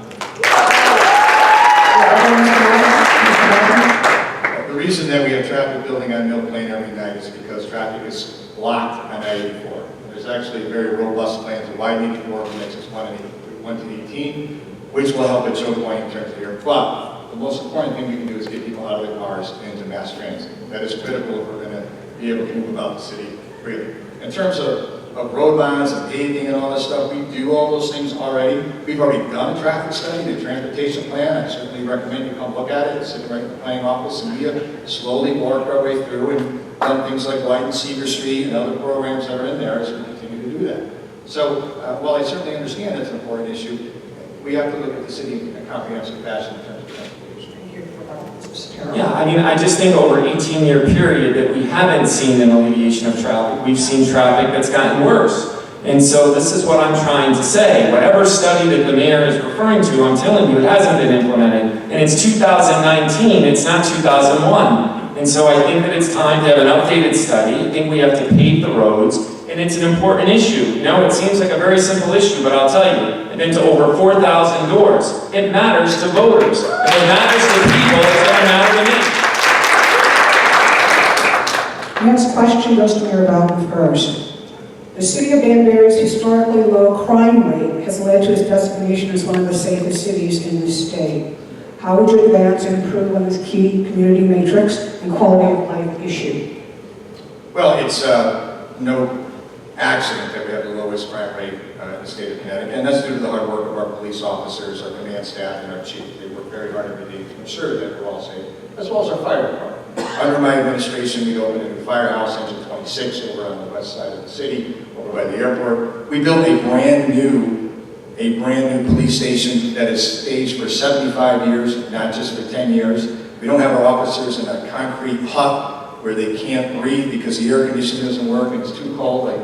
The reason that we have traffic building on Mill Plain every night is because traffic is blocked on I-84. There's actually a very robust plan to widen 84 from exits 1 to 18, which will help at Joe Point in terms of here. But the most important thing we can do is get people out of their cars and into mass transit. That is critical if we're going to be able to move about the city freely. In terms of road bonds and paving and all this stuff, we do all those things already. We've already done a traffic study, the transportation plan. I certainly recommend you come look at it. It's sitting right in the planning office, and we have slowly worked our way through and done things like widen Cedar Street and other programs that are in there as we continue to do that. So while I certainly understand it's an important issue, we have to look at the city in a comprehensive fashion in terms of transportation. Yeah, I just think over an 18-year period that we haven't seen an alleviation of traffic. We've seen traffic that's gotten worse. And so this is what I'm trying to say. Whatever study that the mayor is referring to, I'm telling you, it hasn't been implemented. And it's 2019, it's not 2001. And so I think that it's time to have an updated study. I think we have to pave the roads. and it's an important issue. You know, it seems like a very simple issue, but I'll tell you, I've been to over 4,000 doors. It matters to voters. If it matters to people, it's going to matter to me. Next question goes to Mayor Bowden first. The city of Danbury's historically low crime rate has led to its designation as one of the safest cities in the state. How would you advance and improve on this key community matrix and quality of life issue? Well, it's no accident that we have the lowest crime rate in the state of Connecticut, and that's due to the hard work of our police officers, our command staff, and our chief. They work very hard every day to ensure that we're all safe, as well as our fire department. Under my administration, we opened a new firehouse, Engine 26, over on the west side of the city, over by the airport. We built a brand new police station that is staged for 75 years, not just for 10 years. We don't have our officers in a concrete hut where they can't breathe because the air conditioning doesn't work and it's too cold, like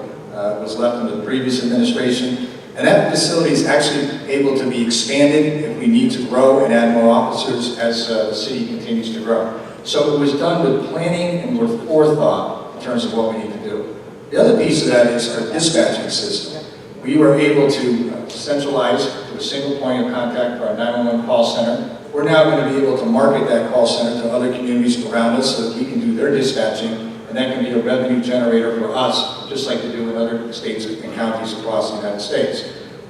was left in the previous administration. And that facility is actually able to be expanded if we need to grow and add more officers as the city continues to grow. So it was done with planning and with forethought in terms of what we need to do. The other piece of that is our dispatching system. We were able to centralize to a single point of contact for our 911 call center. We're now going to be able to market that call center to other communities around us so that we can do their dispatching, and that can be a revenue generator for us, just like they do in other states and counties across the United States.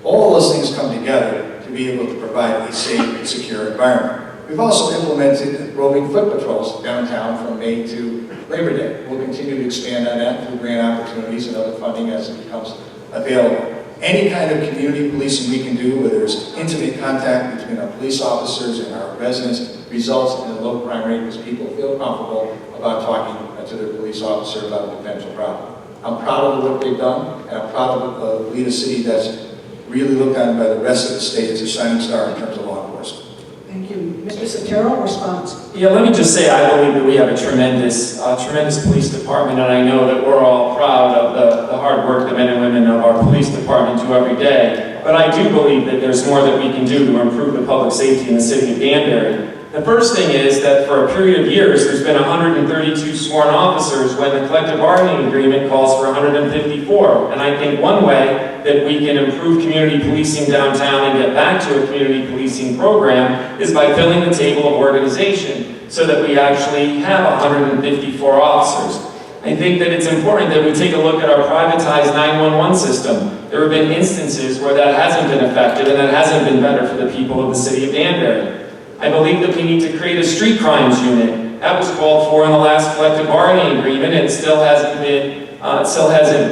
All those things come together to be able to provide a safe and secure environment. We've also implemented roving foot patrols downtown from May to Labor Day. We'll continue to expand on that through grant opportunities and other funding as it becomes available. Any kind of community policing we can do where there's intimate contact between our police officers and our residents results in a low crime rate because people feel comfortable about talking to their police officer about a potential problem. I'm proud of the work they've done, and I'm proud of lead a city that's really looked on by the rest of the state as a shining star in terms of law enforcement. Thank you. Mr. Sotero, response. Yeah, let me just say I believe that we have a tremendous police department, and I know that we're all proud of the hard work the men and women of our police department do every day. But I do believe that there's more that we can do to improve the public safety in the city of Danbury. The first thing is that for a period of years, there's been 132 sworn officers when the collective bargaining agreement calls for 154. And I think one way that we can improve community policing downtown and get back to a community policing program is by filling the table of organization so that we actually have 154 officers. I think that it's important that we take a look at our privatized 911 system. There have been instances where that hasn't been effective and that hasn't been better for the people of the city of Danbury. I believe that we need to create a street crimes unit. That was called for in the last collective bargaining agreement and it still hasn't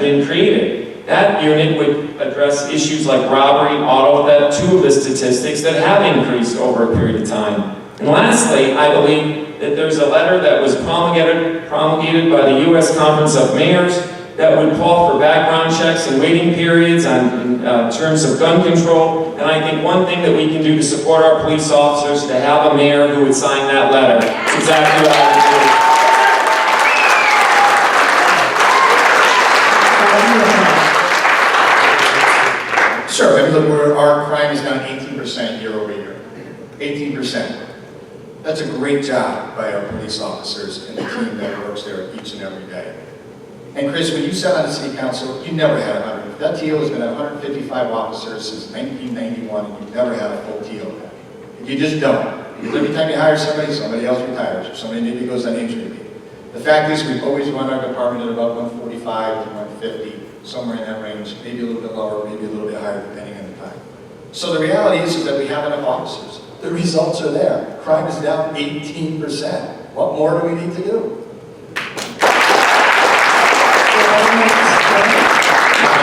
been created. That unit would address issues like robbery, auto theft, two of the statistics that have increased over a period of time. And lastly, I believe that there's a letter that was promulgated by the U.S. Conference of Mayors that would call for background checks and waiting periods in terms of gun control. And I think one thing that we can do to support our police officers is to have a mayor who would sign that letter. It's exactly what I would do. Sure, I mean, look, our crime is down 18% year over year. 18%. That's a great job by our police officers and the team that works there each and every day. And Chris, when you sat on the city council, you never had 100. That TO has been at 155 officers since 1991, and you've never had a full TO. You just don't. Because every time you hire somebody, somebody else retires, or somebody maybe goes on injury leave. The fact is, we've always run our department at about 145 to 150, somewhere in that range, maybe a little bit lower, maybe a little bit higher, depending on the time. So the reality is that we have enough officers. The results are there. Crime is down 18%. What more do we need to do?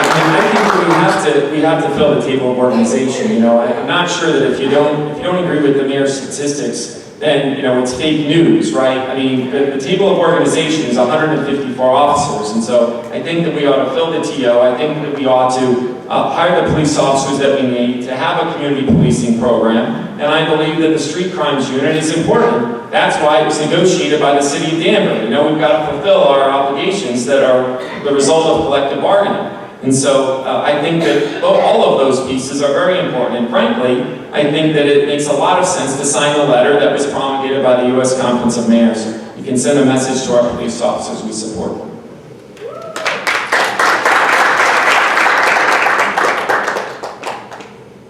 I think we have to fill the table of organization. You know, I'm not sure that if you don't agree with the mayor's statistics, then it's fake news, right? I mean, the table of organization is 154 officers, and so I think that we ought to fill the TO. I think that we ought to hire the police officers that we need to have a community policing program, and I believe that the street crimes unit is important. That's why it was negotiated by the city of Danbury. We've got to fulfill our obligations that are the result of collective bargaining. And so I think that all of those pieces are very important. And frankly, I think that it makes a lot of sense to sign the letter that was promulgated by the U.S. Conference of Mayors. You can send a message to our police officers we support them.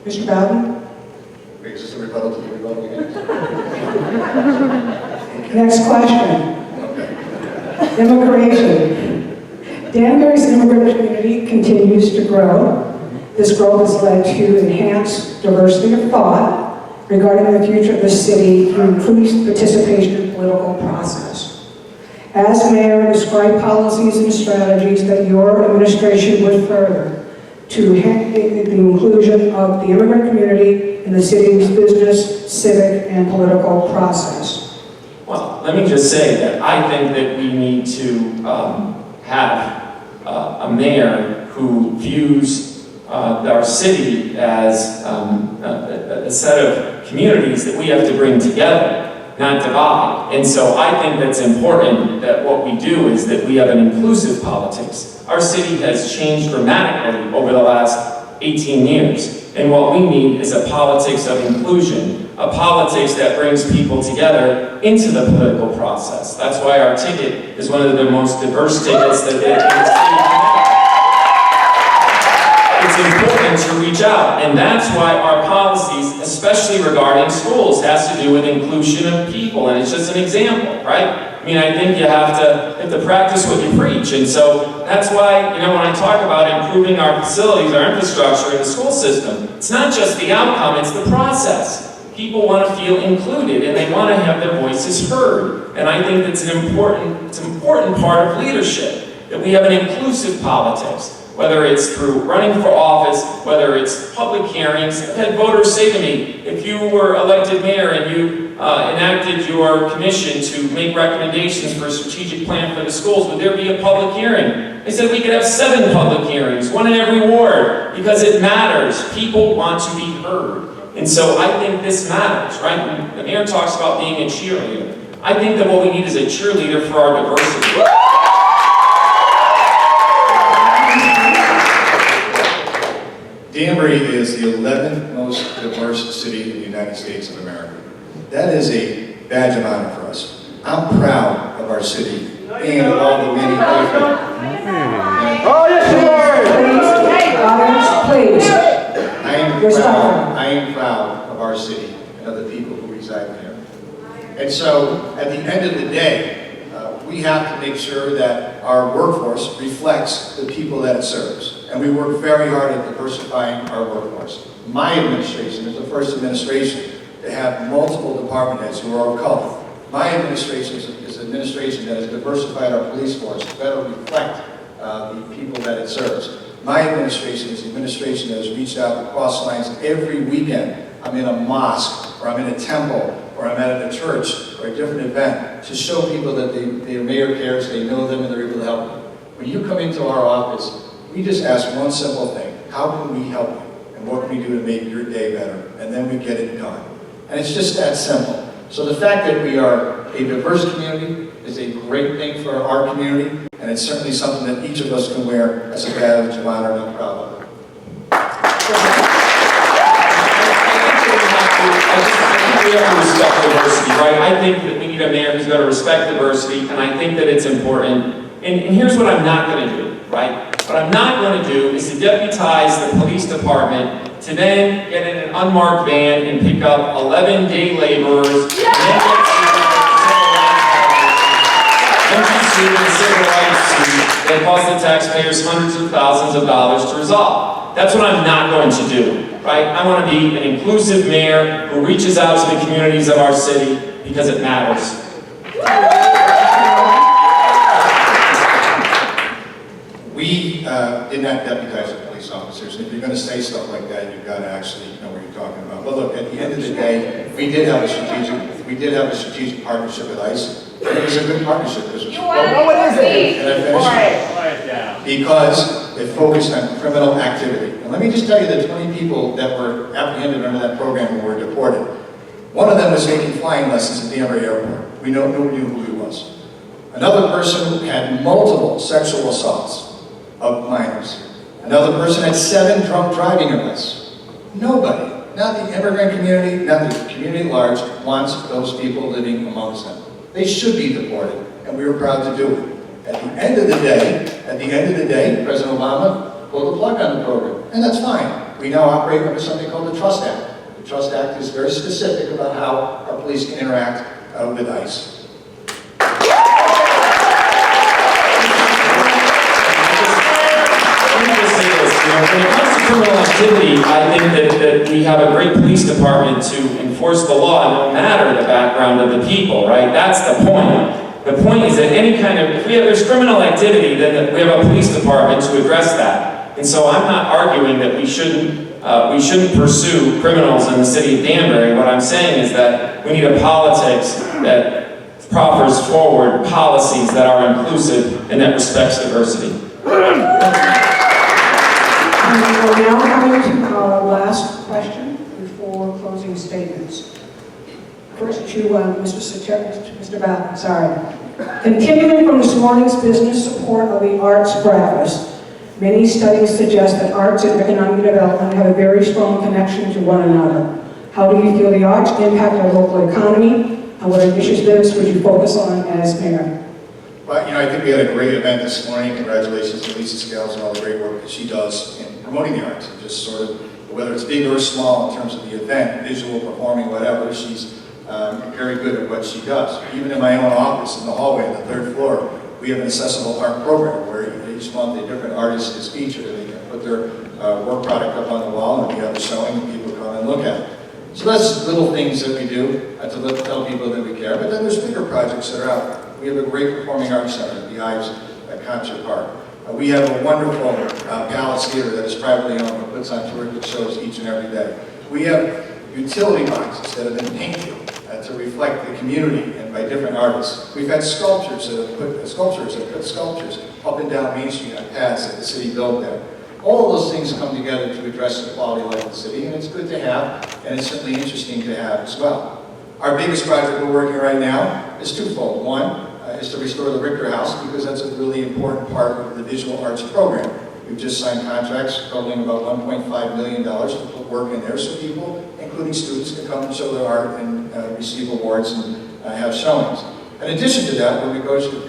Mr. Bowden? Wait, is this a rebuttal to the rebuttal again? Next question. Immigration. Danbury's immigrant community continues to grow. This growth has led to enhanced diversity of thought regarding the future of the city through increased participation in the political process. As mayor, describe policies and strategies that your administration would further to enhance the inclusion of the immigrant community in the city's business, civic, and political process. Well, let me just say that I think that we need to have a mayor who views our city as a set of communities that we have to bring together, not divide. And so I think that's important that what we do is that we have an inclusive politics. Our city has changed dramatically over the last 18 years. And what we need is a politics of inclusion, a politics that brings people together into the political process. That's why our ticket is one of the most diverse tickets that the city. It's important to reach out, and that's why our policies, especially regarding schools, has to do with inclusion of people, and it's just an example, right? I mean, I think you have to practice what you preach, and so that's why, when I talk about improving our facilities, our infrastructure in the school system, it's not just the outcome, it's the process. People want to feel included, and they want to have their voices heard, and I think that's an important part of leadership, that we have an inclusive politics. Whether it's through running for office, whether it's public hearings. I've had voters say to me, if you were elected mayor and you enacted your commission to make recommendations for a strategic plan for the schools, would there be a public hearing? They said we could have 7 public hearings, 1 in every ward, because it matters. People want to be heard. And so I think this matters, right? When the mayor talks about being a cheerleader. I think that what we need is a cheerleader for our diversity. Danbury is the 11th most diverse city in the United States of America. That is a badge of honor for us. I'm proud of our city and all the many different. Oh, yes, please. I am proud of our city and of the people who reside there. And so, at the end of the day, we have to make sure that our workforce reflects the people that it serves. And we work very hard at diversifying our workforce. My administration is the first administration to have multiple department heads who are of color. My administration is an administration that has diversified our police force to better reflect the people that it serves. My administration is an administration that has reached out across lines every weekend. I'm in a mosque, or I'm in a temple, or I'm at a church, or a different event, to show people that their mayor cares, they know them, and they're able to help them. When you come into our office, we just ask one simple thing: how can we help you? And what can we do to make your day better? And then we get it done. And it's just that simple. So the fact that we are a diverse community is a great thing for our community, and it's certainly something that each of us can wear as a badge of honor, and I'm proud of. We have to respect diversity, right? I think that we need a mayor who's going to respect diversity, and I think that it's important. And here's what I'm not going to do, right? What I'm not going to do is to deputize the police department to then get in an unmarked van and pick up 11 day laborers, and then get sued in civil rights suit that cost the taxpayers hundreds of thousands of dollars to resolve. That's what I'm not going to do, right? I want to be an inclusive mayor who reaches out to the communities of our city because it matters. We did not deputize the police officers. If you're going to say stuff like that, you've got to actually know what you're talking about. But look, at the end of the day, we did have a strategic partnership with ICE. And it was a good partnership. What is it? And I finished because it focused on criminal activity. And let me just tell you the 20 people that were apprehended under that program and were deported. One of them was taking flying lessons at Danbury Airport. We knew who he was. Another person had multiple sexual assaults of minors. Another person had 7 drunk driving arrests. Nobody, not the immigrant community, not the community at large, wants those people living amongst them. They should be deported, and we were proud to do it. At the end of the day, President Obama pulled the plug on the program, and that's fine. We We now operate under something called the Trust Act. The Trust Act is very specific about how our police can interact with ICE. When it comes to criminal activity, I think that we have a great police department to enforce the law, no matter the background of the people, right? That's the point. The point is that any kind of, if there's criminal activity, then we have a police department to address that. And so I'm not arguing that we shouldn't pursue criminals in the city of Danbury. What I'm saying is that we need a politics that proffers forward policies that are inclusive and that respects diversity. We're now coming to our last question before closing statements. First to Mr. Bowden, sorry. Continuing from this morning's business support of the arts breakfast, many studies suggest that arts and economic development have a very strong connection to one another. How do you feel the arts impact our local economy, and what initiatives would you focus on as mayor? Well, I think we had a great event this morning. Congratulations to Lisa Scales and all the great work that she does in promoting the arts. And just sort of, whether it's big or small in terms of the event, visual, performing, whatever, she's very good at what she does. Even in my own office, in the hallway on the 3rd floor, we have an accessible art program where each month a different artist is featured and they can put their work product up on the wall and we have a showing and people come and look at it. So that's little things that we do to tell people that we care. But then there's bigger projects that are out. We have a great performing arts center at the Ives Concert Park. We have a wonderful Palace Theater that is privately owned and puts on terrific shows each and every day. We have utility boxes that have been painted to reflect the community and by different artists. We've had sculptures that have put sculptures up and down Main Street on paths that the city built there. All of those things come together to address the quality of life of the city, and it's good to have, and it's certainly interesting to have as well. Our biggest project we're working right now is twofold. One is to restore the Richter House, because that's a really important part of the visual arts program. We've just signed contracts totaling about $1.5 million to put work in there so people, including students, can come and show their art and receive awards and have showings. In addition to that, we're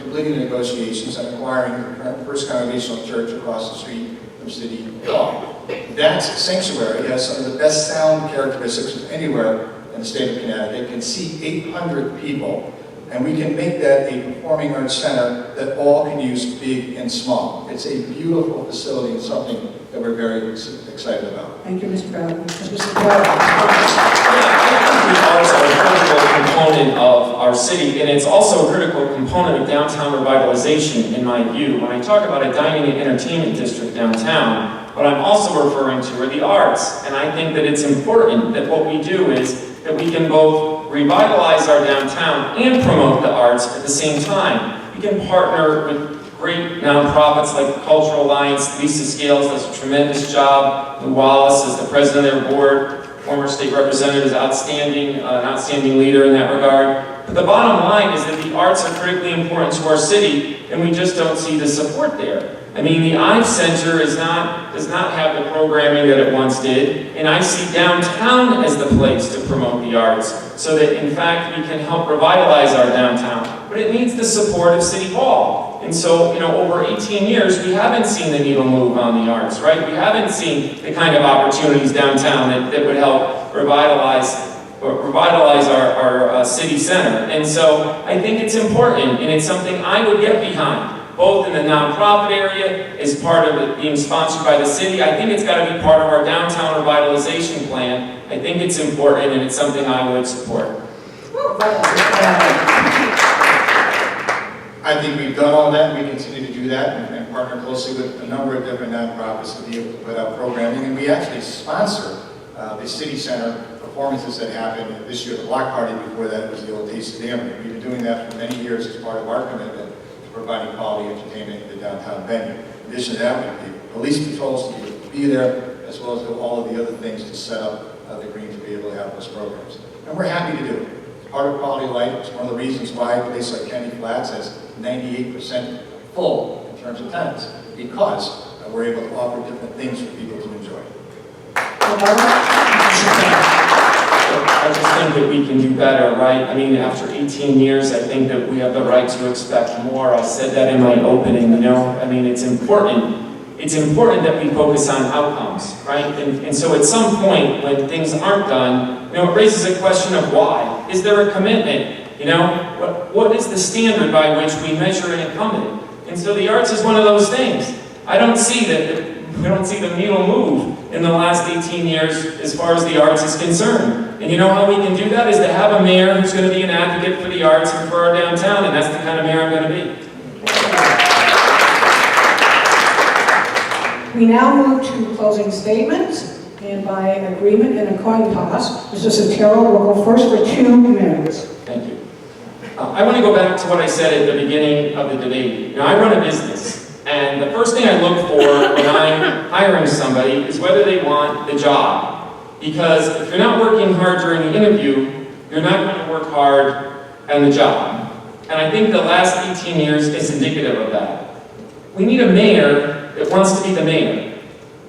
completing negotiations on acquiring the First Congregational Church across the street from City Hall. That sanctuary has some of the best sound characteristics of anywhere in the state of Connecticut. It can seat 800 people. And we can make that a performing arts center that all can use, big and small. It's a beautiful facility and something that we're very excited about. Thank you, Mr. Bowden. Mr. The arts are a critical component of our city, and it's also a critical component of downtown revitalization, in my view. When I talk about a dining and entertainment district downtown, what I'm also referring to are the arts. And I think that it's important that what we do is that we can both revitalize our downtown and promote the arts at the same time. We can partner with great nonprofits like the Cultural Alliance. Lisa Scales does a tremendous job. Lou Wallace is the president of their board. Former state representative is an outstanding leader in that regard. But the bottom line is that the arts are critically important to our city, and we just don't see the support there. I mean, the Ives Center does not have the programming that it once did, and I see downtown as the place to promote the arts, so that in fact we can help revitalize our downtown. But it needs the support of City Hall. And so, over 18 years, we haven't seen the needle move on the arts, right? We haven't seen the kind of opportunities downtown that would help revitalize our city center. And so I think it's important, and it's something I would get behind, both in the nonprofit area, as part of it being sponsored by the city. I think it's got to be part of our downtown revitalization plan. I think it's important, and it's something I would support. I think we've done all that, and we continue to do that, and partner closely with a number of different nonprofits to be able to put out programming. And we actually sponsor the city center performances that happen this year, the block party. Before that, it was the old Taste of Danbury. We've been doing that for many years as part of our commitment to providing quality entertainment in the downtown venue. In addition to that, we have police patrols to be there, as well as all of the other things to set up the green to be able to have those programs. And we're happy to do it. It's part of quality of life. It's one of the reasons why a place like Kennedy Flats has 98% full in terms of tenants, because we're able to offer different things for people to enjoy. I just think that we can do better, right? I mean, after 18 years, I think that we have the right to expect more. I said that in my opening, I mean, it's important it's important that we focus on outcomes, right? And so at some point, when things aren't done, it raises a question of why. Is there a commitment? What is the standard by which we measure an incumbent? And so the arts is one of those things. We don't see the needle move in the last 18 years as far as the arts is concerned. And you know how we can do that is to have a mayor who's going to be an advocate for the arts and for our downtown, and that's the kind of mayor I'm going to be. We now move to closing statements, and by agreement and a coin toss, Mr. Sotero will go first for 2 minutes. Thank you. I want to go back to what I said at the beginning of the debate. I run a business, and the first thing I look for when I'm hiring somebody is whether they want the job. Because if you're not working hard during the interview, you're not going to work hard on the job. And I think the last 18 years is indicative of that. We need a mayor that wants to be the mayor.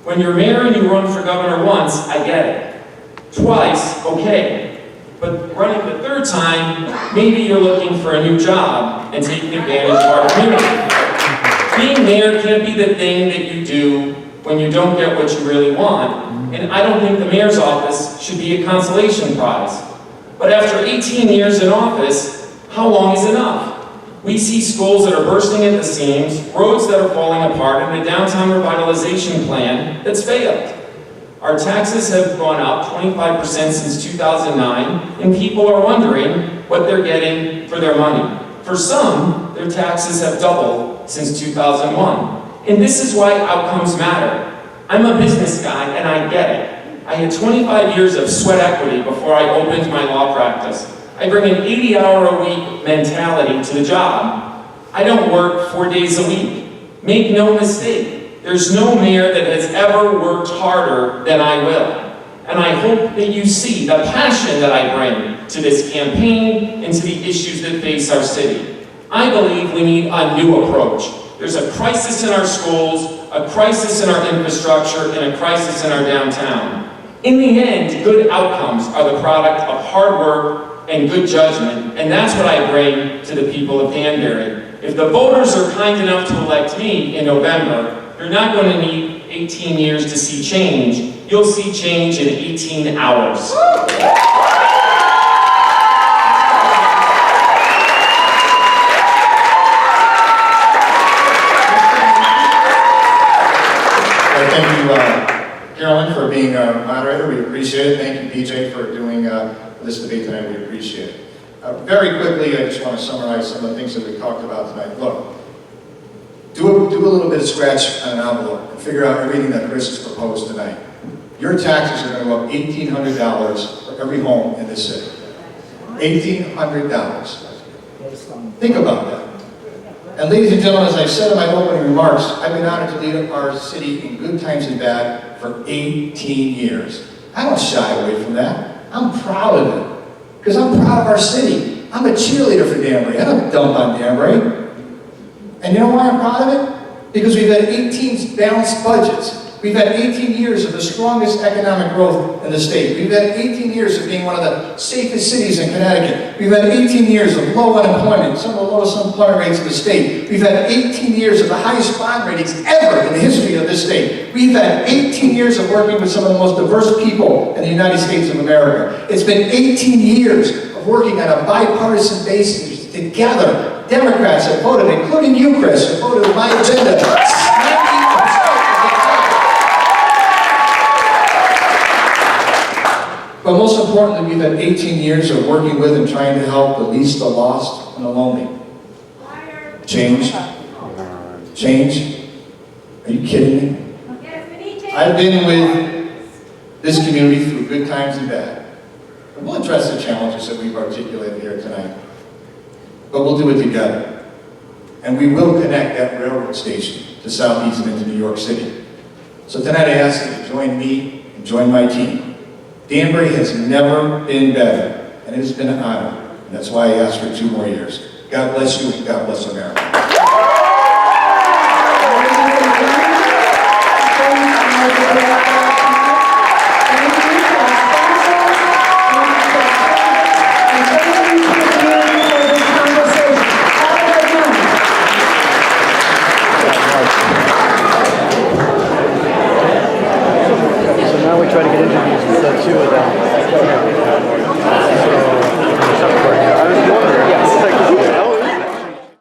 When you're mayor and you run for governor once, I get it. Twice, okay. But running the 3rd time, maybe you're looking for a new job and taking advantage of our community. Being mayor can't be the thing that you do when you don't get what you really want. And I don't think the mayor's office should be a consolation prize. But after 18 years in office, how long is enough? We see schools that are bursting at the seams, roads that are falling apart, and a downtown revitalization plan that's failed. Our taxes have gone up 25% since 2009, and people are wondering what they're getting for their money. For some, their taxes have doubled since 2001. And this is why outcomes matter. I'm a business guy, and I get it. I had 25 years of sweat equity before I opened my law practice. I bring an 80-hour-a-week mentality to the job. I don't work 4 days a week. Make no mistake, there's no mayor that has ever worked harder than I will. And I hope that you see the passion that I bring to this campaign and to the issues that face our city. I believe we need a new approach. There's a crisis in our schools, a crisis in our infrastructure, and a crisis in our downtown. In the end, good outcomes are the product of hard work and good judgment, and that's what I bring to the people of Danbury. If the voters are kind enough to elect me in November, you're not going to need 18 years to see change. You'll see change in 18 hours. Thank you, Carolyn, for being our moderator. We appreciate it. Thank you, PJ, for doing this debate tonight. We appreciate it. Very quickly, I just want to summarize some of the things that we talked about tonight. Look, do a little bit of scratch on an envelope and figure out everything that Chris has proposed tonight. Your taxes are going to go up $1,800 for every home in this city. $1,800. Think about that. And ladies and gentlemen, as I said in my opening remarks, I've been honored to lead our city in good times and bad for 18 years. I don't shy away from that. I'm proud of it. Because I'm proud of our city. I'm a cheerleader for Danbury. I don't dump on Danbury. And you know why I'm proud of it? Because we've had 18 balanced budgets. We've had 18 years of the strongest economic growth in the state. We've had 18 years of being one of the safest cities in Connecticut. We've had 18 years of low unemployment, some of the lowest unemployment rates in the state. We've had 18 years of the highest bond ratings ever in the history of this state. We've had 18 years of working with some of the most diverse people in the United States of America. It's been 18 years of working on a bipartisan basis together. Democrats have voted, including you, Chris, have voted my agenda. But most importantly, we've had 18 years of working with and trying to help the least, the lost, and the lonely. Change? Change? Are you kidding me? I've been with this community through good times and bad. And we'll address the challenges that we've articulated here tonight. But we'll do it together. And we will connect that railroad station to Southeast and into New York City. So tonight I ask you to join me and join my team. Danbury has never been better, and it has been an honor. And that's why I asked for 2 more years. God bless you, and God bless America.